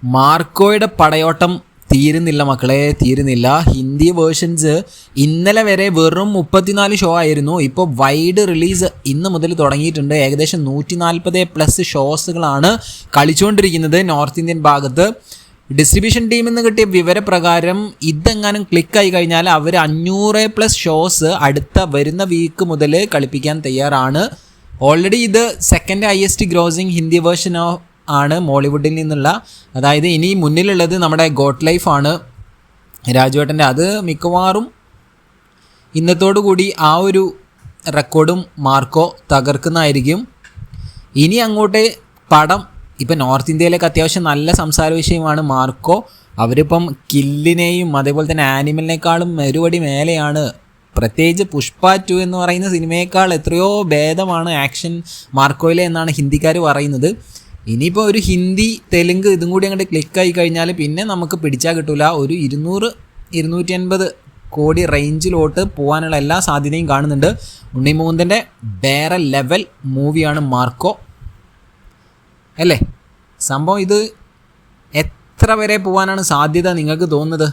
മാർക്കോയുടെ പടയോട്ടം തീരുന്നില്ല മക്കളെ, തീരുന്നില്ല. ഹിന്ദി വേർഷൻസ് ഇന്നലെ വരെ വെറും 34 ഷോ ആയിരുന്നു. ഇപ്പോൾ വൈഡ് റിലീസ് ഇന്ന് മുതൽ തുടങ്ങിയിട്ടുണ്ട്. ഏകദേശം 140+ ഷോസുകളാണ് കളിച്ചുകൊണ്ടിരിക്കുന്നത് നോർത്ത് ഇന്ത്യൻ ഭാഗത്ത്. ഡിസ്ട്രിബ്യൂഷൻ ടീമിൽ നിന്ന് കിട്ടിയ വിവരപ്രകാരം ഇതെങ്ങാനും ക്ലിക്കായി കഴിഞ്ഞാൽ അവർ 500+ ഷോസ് അടുത്ത വരുന്ന വീക്ക് മുതൽ കളിപ്പിക്കാൻ തയ്യാറാണ്. ഓൾറെഡി ഇത് second highest grossing Hindi version ആണ് മോളിവുഡിൽ നിന്നുള്ള. അതായത് ഇനി മുന്നിലുള്ളത് നമ്മുടെ ഗോട്ട് ലൈഫ് ആണ് രാജുവേട്ടൻ്റെ. അത് മിക്കവാറും ഇന്നത്തോടു കൂടി ആ ഒരു റെക്കോർഡും മാർക്കോ തകർക്കുന്നതായിരിക്കും. ഇനി അങ്ങോട്ട് പടം ഇപ്പം നോർത്ത് ഇന്ത്യയിലേക്ക് അത്യാവശ്യം നല്ല സംസാര വിഷയമാണ് മാർക്കോ. അവരിപ്പം കില്ലിനെയും അതേപോലെ തന്നെ ആനിമലിനേക്കാളും ഒരുപടി മേലെയാണ്. പ്രത്യേകിച്ച് പുഷ്പ 2 എന്ന് പറയുന്ന സിനിമയേക്കാൾ എത്രയോ ഭേദമാണ് ആക്ഷൻ മാർക്കോയിലെ എന്നാണ് ഹിന്ദിക്കാർ പറയുന്നത്. ഇനിയിപ്പോൾ ഒരു ഹിന്ദി തെലുങ്ക് ഇതും കൂടി അങ്ങോട്ട് ക്ലിക്കായി കഴിഞ്ഞാൽ പിന്നെ നമുക്ക് പിടിച്ചാൽ കിട്ടില്ല. ഒരു 200-250 കോടി റേഞ്ചിലോട്ട് പോകാനുള്ള എല്ലാ സാധ്യതയും കാണുന്നുണ്ട്. ഉണ്ണി മുകുന്ദൻ്റെ വേറെ ലെവൽ മൂവിയാണ് മാർക്കോ അല്ലേ? സംഭവം ഇത് എത്ര വരെ പോകാനാണ് സാധ്യത നിങ്ങൾക്ക് തോന്നുന്നത്?